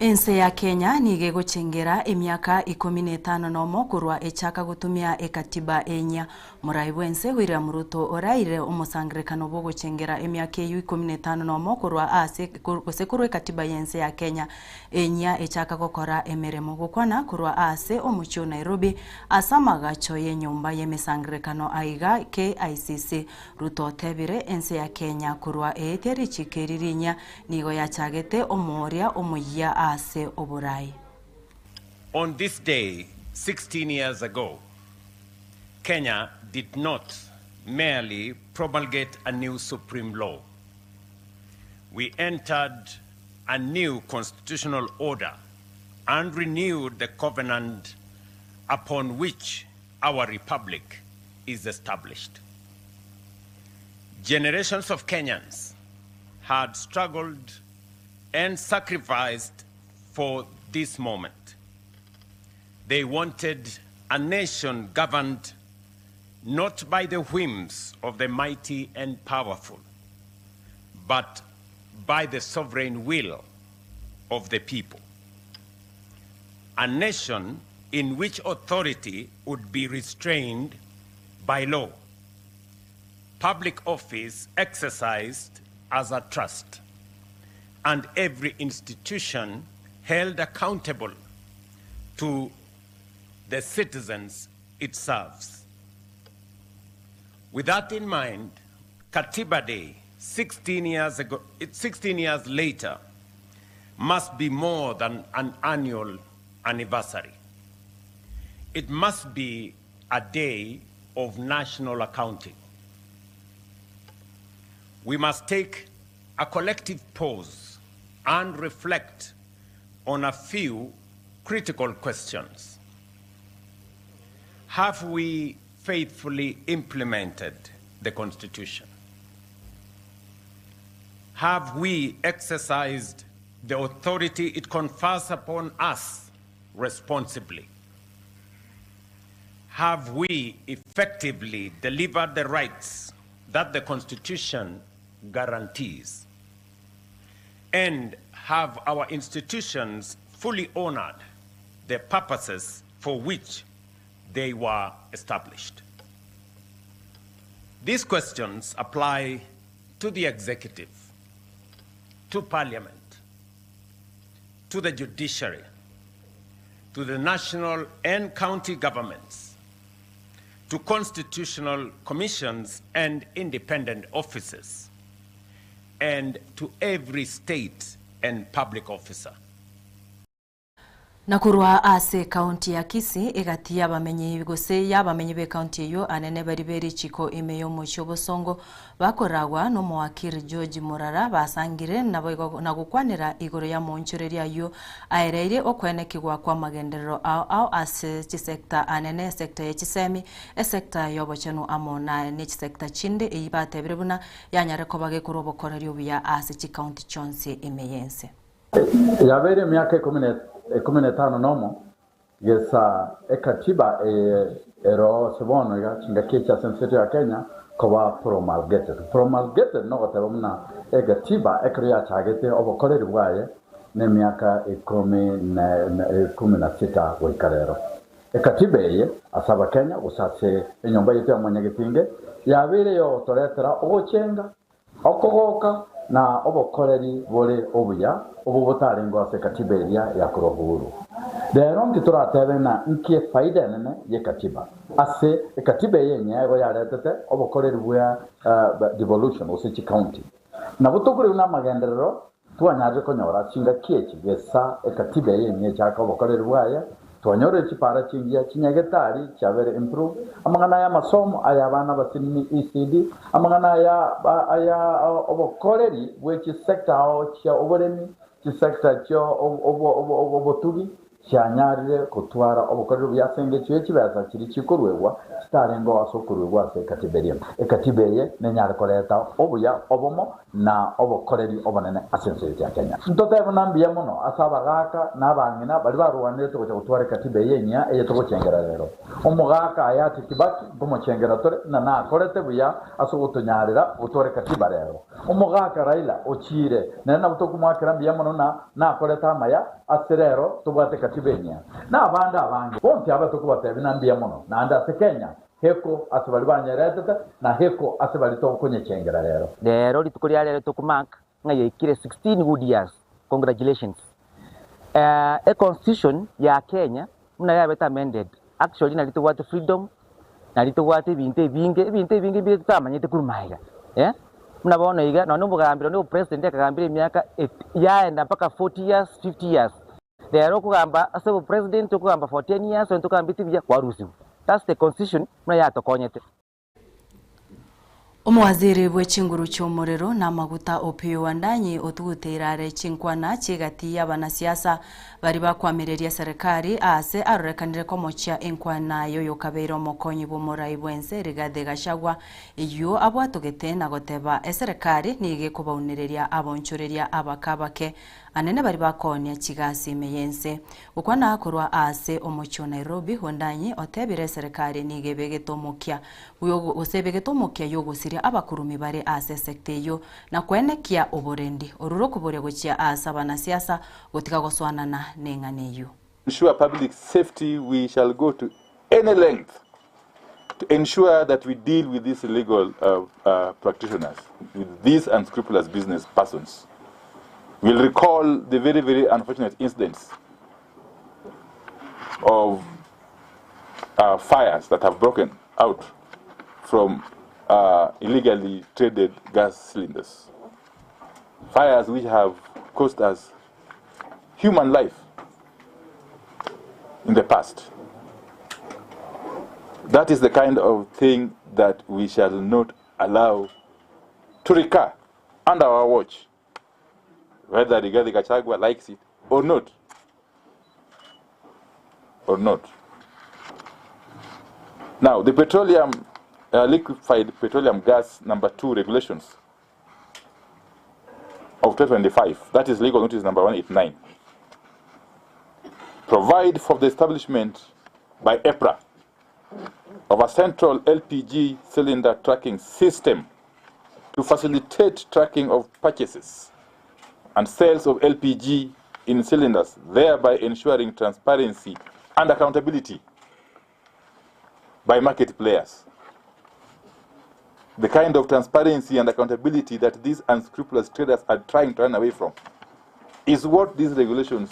Ense ya Kenya nige guchengera emyaka 15 nomo kurwa echaka gutumia ekatiba enya murai bw'ense William Ruto oraire omusangrekano bwo guchengera emyaka 15 nomo kurwa ase kusekuru ekatiba yense ya Kenya enya echaka gukora emeremo gukwana kurwa ase omucho Nairobi asamaga choye nyumba yemesangrekano aiga KICC. Ruto tebire ense ya Kenya kurwa eteri chikeririnya nigo yachagete omoria omuya ase oburai. On this day, 16 years ago, Kenya did not merely promulgate a new supreme law. We entered a new constitutional order and renewed the covenant upon which our republic is established. Generations of Kenyans had struggled and sacrificed for this moment. They wanted a nation governed not by the whims of the mighty and powerful, but by the sovereign will of the people. A nation in which authority would be restrained by law, public office exercised as a trust, and every institution held accountable to the citizens it serves. With that in mind, Katiba Day, 16 years later, must be more than an annual anniversary. It must be a day of national accounting. We must take a collective pause and reflect on a few critical questions. Have we faithfully implemented the Constitution? Have we exercised the authority it confers upon us responsibly? Have we effectively delivered the rights that the Constitution guarantees? And have our institutions fully honored the purposes for which they were established? These questions apply to the executive, to parliament, to the judiciary, to the national and county governments, to constitutional commissions and independent offices, and to every state and public officer. Nakurwa ase county ya Kisii egati yabamenye gose yabamenye be county yo anene bari chiko imeyo mucho bosongo bakoragwa no mwakiri George Murara basangire na gukwanira igoro ya monchoreria yo aereire okwenekigwa kwa magenderero au ase sector anene sector ya Chisemi sector yo bochano amona ne sector chinde eibatebire buna yanyare ko bage kurobo korerio bya ase chi county chonse imeyense yabere myaka 15 nomo yesa ekatiba ero sebono ya chingakecha senseto ya Kenya koba promulgated no goteromna ekatiba ekriya chagete obokoreri bwaye ne myaka 16 wikarero ekatiba ye asaba Kenya usase enyomba yetu ya mwanyagitinge yabere yo toretera ogochenga okogoka na obokoreri bole obuya obubutarengo ase katiba ya kurohuru rero ngituratebe na nkie faida nene ye katiba ase katiba yenye ego yaretete obokoreri bwa devolution ose chi county na butugure na magenderero twanyaje konyora chinga kiechi gesa katiba yenye chaka obokoreri bwaya twanyore chipara chingia chinyagetari chavere improve amangana ya masomo aya abana basini ECD amangana ya obokoreri bwechi sector aho cha oboremi chi sector cho obotugi cyanyarire kutwara obokoreri byasenge cyo kibaza kiri kikorwewa starengo asokorwewa se katiberia ekatibeye nenyare koleta obuya obomo na obokoreri obonene asense ya Kenya ndotebo nambiye muno asaba gaka nabangina bali barwanire to gutwara katibeye nya eyeto gochengera rero omugaka ayati kibaki gomochengera tore na korete buya asogotonyarira gutwara katiba rero omugaka Raila ochire na butokumwakira mbiye muno na koreta amaya aserero tubwate katibenya na abandi abangi bonti aba tukubate binambia muno na anda Kenya heko asibali banyeretete na heko asibali tokunyechengera rero litukulia rero tukumark ngayo ikire 16 good years. Congratulations. A constitution ya Kenya muna yabeta amended actually na lituwate freedom na lituwate binte binge bitamanyete kurumaiga muna bona iga na nomugambira no president akagambira myaka yaenda mpaka 40 years 50 years rero kugamba asebo president kugamba for 10 years and tukambiti bya kwarusibu. That's the constitution muna yatokonyete. Omwaziri bw'ekinguru ky'omuriro n'amaguta Opiyo Wandanyi otuguteirare chinkwana chigati y'abanasiasa bari bakwamireria serikali ase arorekanire ko mochia enkwana yoyo kabeiro omokonyi bw'omurai bw'ense Rigathi Gachagua iyo abwatugete na goteba eserikali nige kubaunireria abonchoreria abakabake anene bari bakonia chigasi meyense ukwana akorwa ase omochio Nairobi. Wandanyi otebire serikali nige begetomokia uyo osebegetomokia yogusiria abakurumi bare ase sekteyo na kwenekia oborendi oruro kubore gochia asa banasiasa gotika goswanana nenganeyo. Ensure public safety, we shall go to any length to ensure that we deal with these illegal practitioners, with these unscrupulous business persons. We'll recall the very, very unfortunate incidents of fires that have broken out from illegally traded gas cylinders. Fires which have cost us human life in the past. That is the kind of thing that we shall not allow to recur under our watch, whether Rigathi Gachagua likes it or not. Now, the petroleum, liquefied petroleum gas number 2 regulations of 2025, that is legal notice number 189, provide for the establishment by EPRA of a central LPG cylinder tracking system to facilitate tracking of purchases and sales of LPG in cylinders, thereby ensuring transparency and accountability by market players. The kind of transparency and accountability that these unscrupulous traders are trying to run away from is what these regulations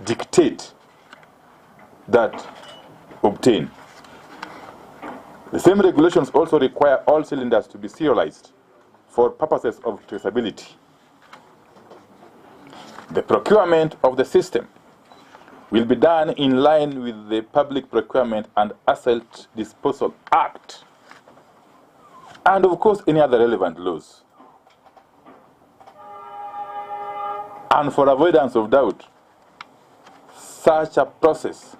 dictate that obtain. The same regulations also require all cylinders to be serialized for purposes of traceability. The procurement of the system will be done in line with the Public Procurement and Asset Disposal Act, and of course any other relevant laws. And for avoidance of doubt, such a process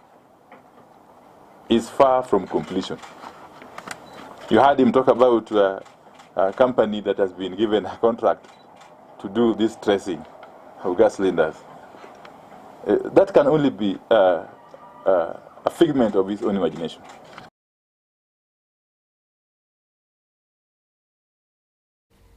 is far from completion. You heard him talk about a company that has been given a contract to do this tracing of gas cylinders. That can only be a figment of his own imagination.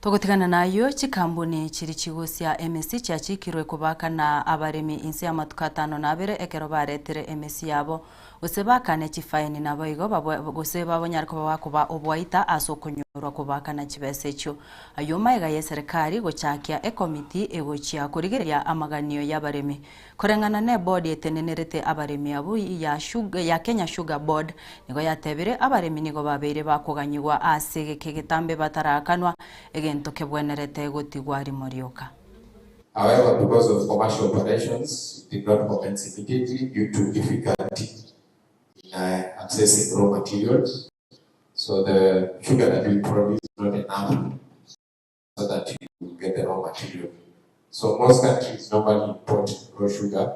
Togotikana nayo chikambuni chiri chigusia MSC chachikirwe kubaka na abaremi insi ya matukatano na abere ekero baretire MSC yabo usebakane chifaini na boigo guseba abanyarko bakuba obwaita asokonyorwa kubaka na chibesecho ayo maiga ya serikali gochakia ekomiti egochia kurigereria amaganio y'abaremi korengana ne board etenenerete abaremi abo ya Kenya Sugar Board nigo yatebire abaremi nigo babere bakuganyirwa asege kegetambe batarakanwa egentoke bwenerete gotigwari morioka. However, because of commercial operations, it did not commence immediately due to difficulty in accessing raw materials. So the sugar that we produce is not enough so that you get the raw material. So most countries normally import raw sugar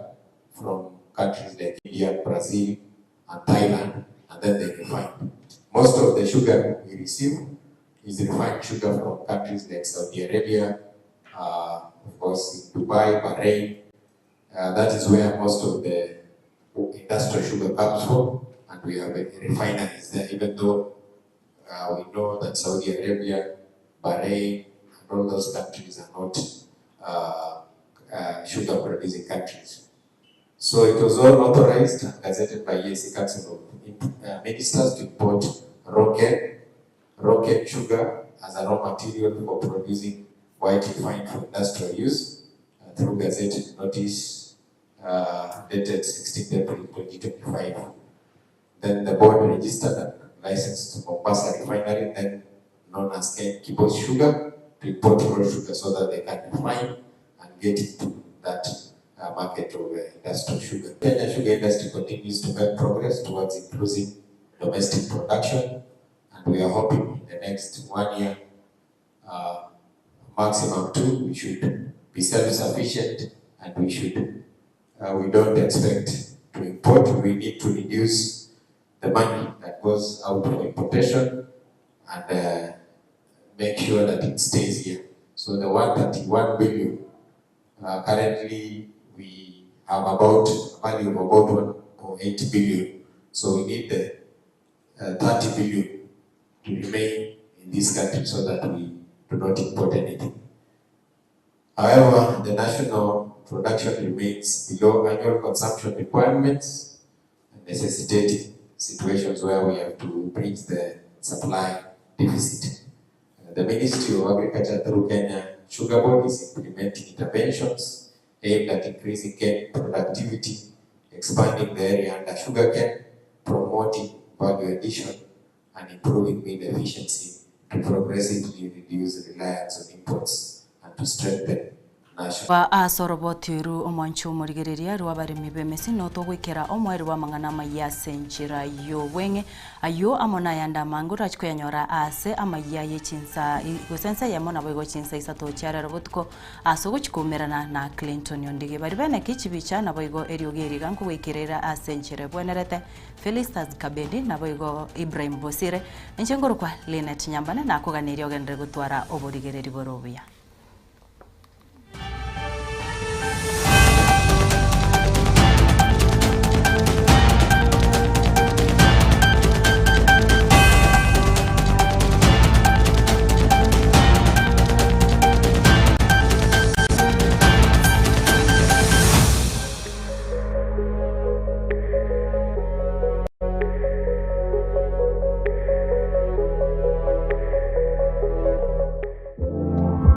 from countries like India, Brazil, and Thailand, and then they refine. Most of the sugar we receive is refined sugar from countries like Saudi Arabia, of course in Dubai, Bahrain. That is where most of the industrial sugar comes from, and we have refineries there, even though we know that Saudi Arabia, Bahrain, and all those countries are not sugar producing countries. So it was all authorized and gazetted by EAC Council of Ministers to import rocket sugar as a raw material for producing white refined for industrial use through gazetted notice dated 16 April 2025. Then the board registered and licensed Mombasa refinery, then known as Kibos Sugar, to import raw sugar so that they can refine and get into that market of industrial sugar. Kenya sugar industry continues to make progress towards increasing domestic production, and we are hoping in the next 1 year, maximum 2, we should be self-sufficient, and we don't expect to import. We need to reduce the money that goes out for importation and make sure that it stays here. So the 131 billion, currently we have about a value of about 1.8 billion. So we need the 30 billion to remain in this country so that we do not import anything. However, the national production remains below annual consumption requirements, necessitating situations where we have to bridge the supply deficit. The Ministry of Agriculture through Kenya Sugar Board is implementing interventions aimed at increasing cane productivity, expanding the area under sugarcane, promoting value addition, and improving meal efficiency to progressively reduce reliance on imports and to strengthen wa asorobotiru Omwanchwa omorigereria rwa barimi bemesi no togwikira omweri wa mangana Amayia senchira yo wenge ayo amona yanda mangura chiko yanyora ase Amayia ye Chinsa gosensa yamona bogo Chinsa isato chara robotko asogo chikomerana na Clinton yondige bari bene kichibicha na bogo eriogeri ganko wikirera asenchire bwenerete Felistas Kabedi na bogo Ibrahim Bosire enchengoro kwa Linet Nyambane na koganirio gendre gutwara oborigereri borobia.